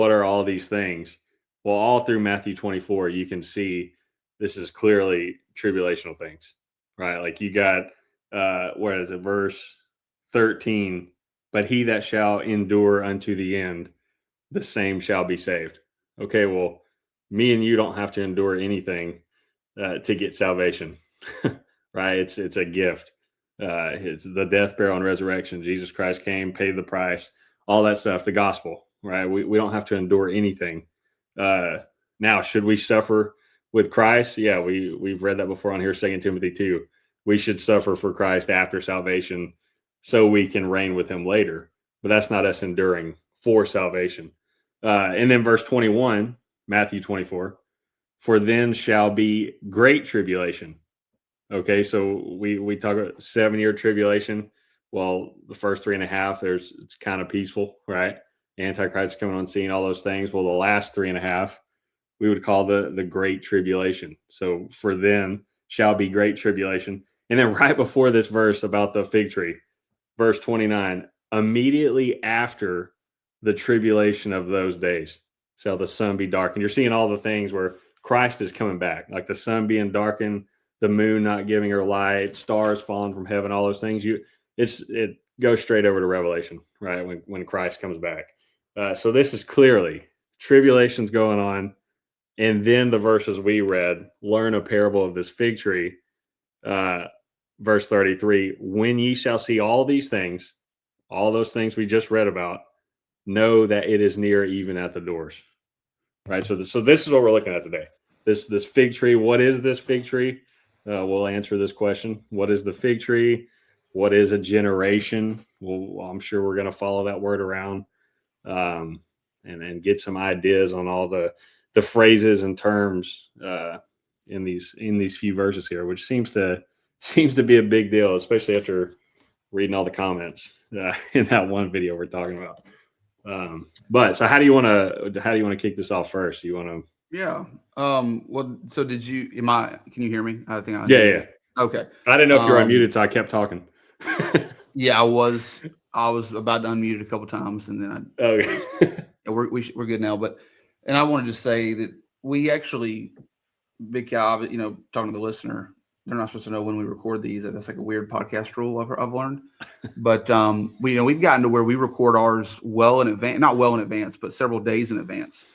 what are all these things? Well, all through Matthew 24, you can see this is clearly tribulational things, right? Like you got, what is it, verse 13, but he that shall endure unto the end, the same shall be saved. Okay, well, me and you don't have to endure anything to get salvation, right? It's a gift. It's the death, burial, and resurrection. Jesus Christ came, paid the price, all that stuff, the gospel, right? We don't have to endure anything. Now, should we suffer with Christ? Yeah, we've read that before on here, 2 Timothy 2. We should suffer for Christ after salvation so we can reign with him later. But that's not us enduring for salvation. And then verse 21, Matthew 24, for then shall be great tribulation. Okay, so we talk about 7-year tribulation. Well, the first 3.5, it's kind of peaceful, right? Antichrist coming on scene, all those things. Well, the last 3.5, we would call the great tribulation. So for then shall be great tribulation. And then right before this verse about the fig tree, verse 29, immediately after the tribulation of those days shall the sun be darkened. You're seeing all the things where Christ is coming back, like the sun being darkened, the moon not giving her light, stars falling from heaven, all those things. It goes straight over to Revelation, right? When Christ comes back. So this is clearly tribulations going on. And then the verses we read, learn a parable of this fig tree. Verse 33, when ye shall see all these things, all those things we just read about, know that it is near, even at the doors. Right. So this is what we're looking at today. This fig tree. What is this fig tree? We'll answer this question. What is the fig tree? What is a generation? Well, I'm sure we're going to follow that word around and get some ideas on all the phrases and terms in these few verses here, which seems to be a big deal, especially after reading all the comments in that one video we're talking about. But so how do you want to kick this off first? You want to? Yeah. Well, so can you hear me? I think Yeah. Okay. I didn't know if you were unmuted, so I kept talking. Yeah, I was about to unmute a couple times, and then okay. we're good now. And I wanted to say that we actually, Big Cow, talking to the listener, they're not supposed to know when we record these. That's like a weird podcast rule I've learned. But we've gotten to where we record ours well in advance, not well in advance, but several days in advance.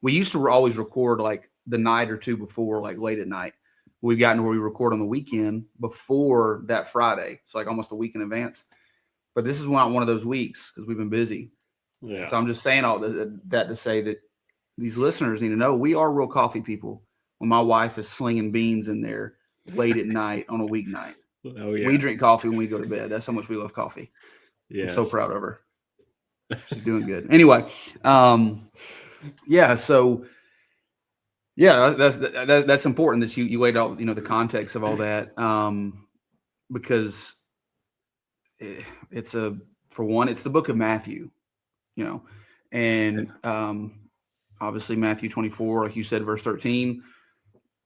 We used to always record like the night or two before, like late at night. We've gotten to where we record on the weekend before that Friday. It's like almost a week in advance. But this is not one of those weeks because we've been busy. Yeah. So I'm just saying all that to say that these listeners need to know we are real coffee people. When my wife is slinging beans in there late at night on a weeknight. Oh, yeah. We drink coffee when we go to bed. That's how much we love coffee. Yes. I'm so proud of her. She's doing good. Anyway, yeah. So, yeah, that's important that you laid out, the context of all that, because it's the book of Matthew, and obviously Matthew 24, like you said, verse 13.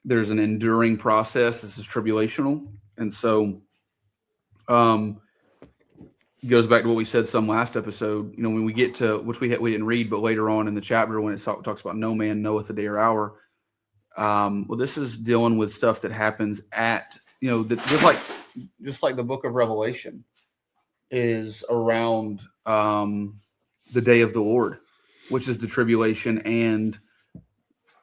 There's an enduring process. This is tribulational. And so it goes back to what we said some last episode, when we get to, which we didn't read, but later on in the chapter when it talks about no man knoweth the day or hour. Well, this is dealing with stuff that happens at, just like the book of Revelation is around the day of the Lord, which is the tribulation and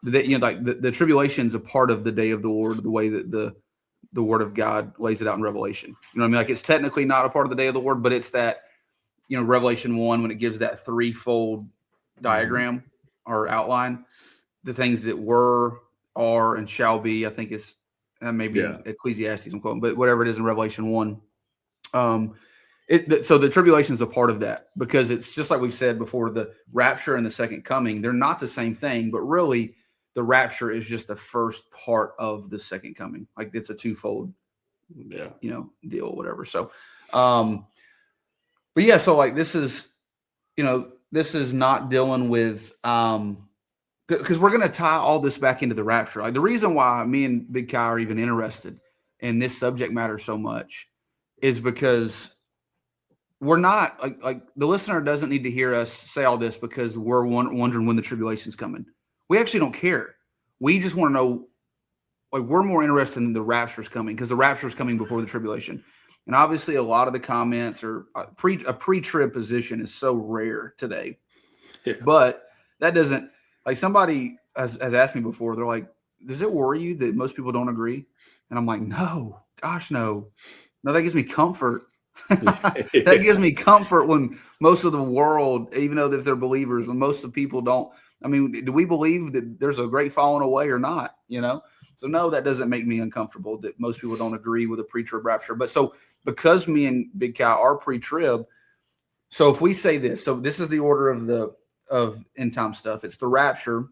the tribulation is a part of the day of the Lord, the way that the word of God lays it out in Revelation. You know what I mean? Like it's technically not a part of the day of the Lord, but it's that, Revelation 1, when it gives that threefold diagram or outline, the things that were, are, and shall be, I think is maybe Ecclesiastes, I'm quoting, but whatever it is in Revelation 1. So the tribulation is a part of that because it's just like we've said before, the rapture and the second coming, they're not the same thing, but really the rapture is just the first part of the second coming. Like it's a twofold, deal, whatever. So, but yeah, so like this is not dealing with, because we're going to tie all this back into the rapture. Like the reason why me and Big Kai are even interested in this subject matter so much is because we're not like the listener doesn't need to hear us say all this because we're wondering when the tribulation's coming. We actually don't care. We just want to know, like, we're more interested in the rapture's coming because the rapture's coming before the tribulation. And obviously a lot of the comments are a pre-trib position is so rare today. Yeah. But that doesn't, like, somebody has asked me before, they're like, does it worry you that most people don't agree? And I'm like, no, gosh, no, that gives me comfort. That gives me comfort when most of the world, even though if they're believers, when most of the people don't. I mean, do we believe that there's a great falling away or not? So no, that doesn't make me uncomfortable that most people don't agree with a pre-trib rapture. But so because me and Big Cow are pre-trib, so if we say this, so this is the order of end time stuff. It's the rapture,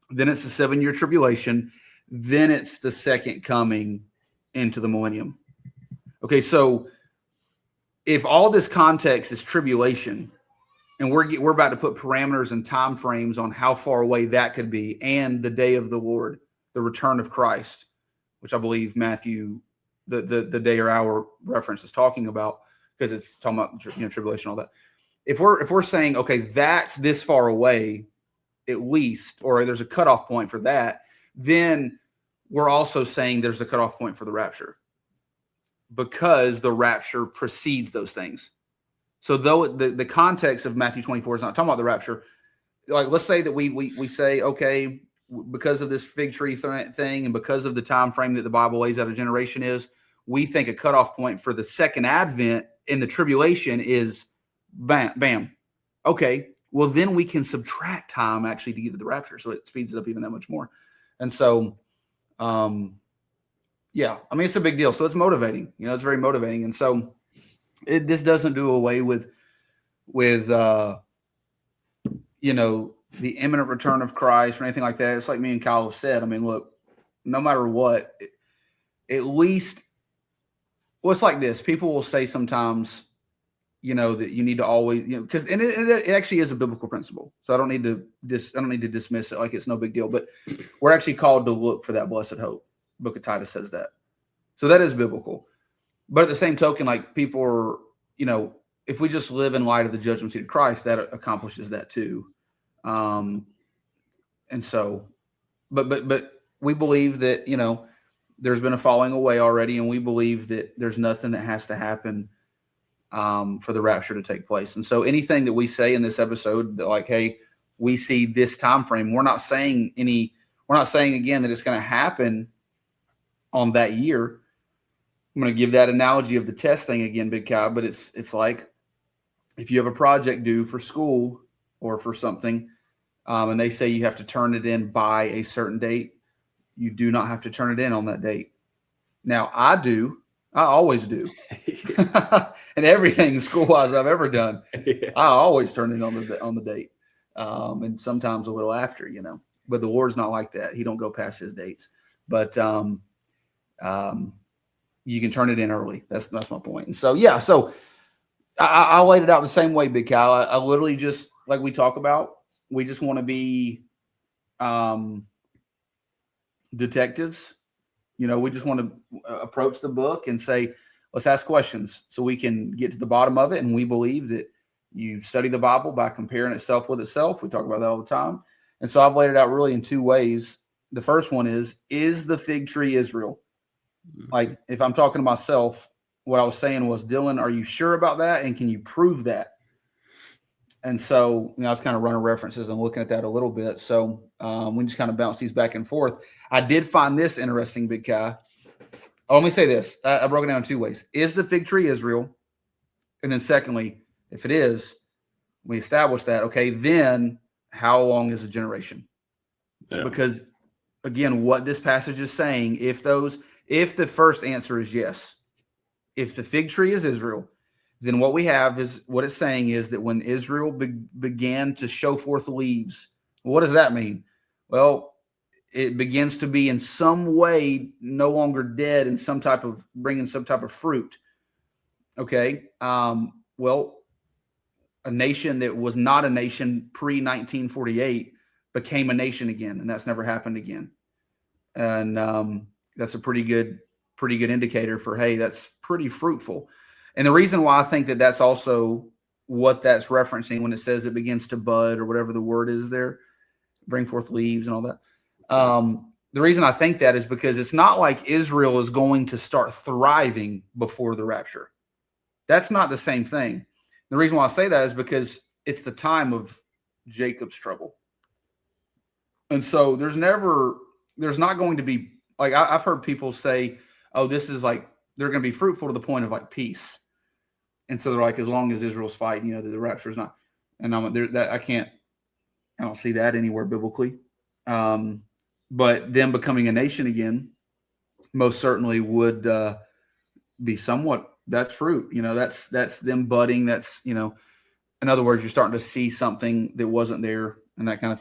then it's the 7-year tribulation, then it's the second coming into the millennium. Okay, so if all this context is tribulation, and we're about to put parameters and time frames on how far away that could be, and the day of the Lord, the return of Christ, which I believe Matthew, the day or hour reference is talking about, because it's talking about tribulation, all that. If we're saying, okay, that's this far away, at least, or there's a cutoff point for that, then we're also saying there's a cutoff point for the rapture, because the rapture precedes those things. So though the context of Matthew 24 is not talking about the rapture, like let's say that we say, okay, because of this fig tree thing and because of the time frame that the Bible lays out a generation is, we think a cutoff point for the second advent in the tribulation is bam. Okay, well then we can subtract time actually to get to the rapture, so it speeds it up even that much more. And so, yeah, I mean, it's a big deal. So it's motivating. It's very motivating. And so this doesn't do away with the imminent return of Christ or anything like that. It's like me and Kyle have said. I mean, look, no matter what, at least, well, it's like this. People will say sometimes, that you need to always, because it actually is a biblical principle. So I don't need to dismiss it like it's no big deal. But we're actually called to look for that blessed hope. Book of Titus says that. So that is biblical. But at the same token, like, people are, if we just live in light of the judgment seat of Christ, that accomplishes that too. And so, but we believe that, there's been a falling away already, and we believe that there's nothing that has to happen for the rapture to take place. And so anything that we say in this episode, that like, hey, we see this time frame, we're not saying again that it's going to happen on that year. I'm going to give that analogy of the test thing again, Big Cow, but it's like if you have a project due for school or for something, and they say you have to turn it in by a certain date, you do not have to turn it in on that date. Now, I always do. And everything school-wise I've ever done, I always turn it on the date, and sometimes a little after, But the Lord's not like that. He don't go past his dates. But you can turn it in early. That's my point. And so, yeah, so I laid it out the same way, Big Cal. I literally just, like we talk about, we just want to be detectives. We just want to approach the book and say, let's ask questions so we can get to the bottom of it. And we believe that you study the Bible by comparing itself with itself. We talk about that all the time. And so I've laid it out really in two ways. The first one is the fig tree Israel? Like, if I'm talking to myself, what I was saying was, Dylan, are you sure about that? And can you prove that? And so, I was kind of running references and looking at that a little bit. So we just kind of bounce these back and forth. I did find this interesting, Big Guy. Oh, let me say this. I broke it down in two ways. Is the fig tree Israel? And then secondly, if it is, we establish that, okay, then how long is a generation? Yeah. Because, again, what this passage is saying, if the first answer is yes, if the fig tree is Israel, then what we have is, what it's saying is that when Israel began to show forth leaves, what does that mean? Well, it begins to be in some way no longer dead and bringing some type of fruit. Okay. Well, a nation that was not a nation pre-1948 became a nation again, and that's never happened again. And that's a pretty good indicator for, hey, that's pretty fruitful. And the reason why I think that that's also what that's referencing when it says it begins to bud or whatever the word is there, bring forth leaves and all that. The reason I think that is because it's not like Israel is going to start thriving before the rapture. That's not the same thing. The reason why I say that is because it's the time of Jacob's trouble. And so there's not going to be, like, I've heard people say, oh, this is like, they're going to be fruitful to the point of like peace. And so they're like, as long as Israel's fighting, the rapture is not. And I don't see that anywhere biblically. But them becoming a nation again, most certainly would be somewhat, that's fruit. That's them budding. That's, in other words, you're starting to see something that wasn't there and that kind of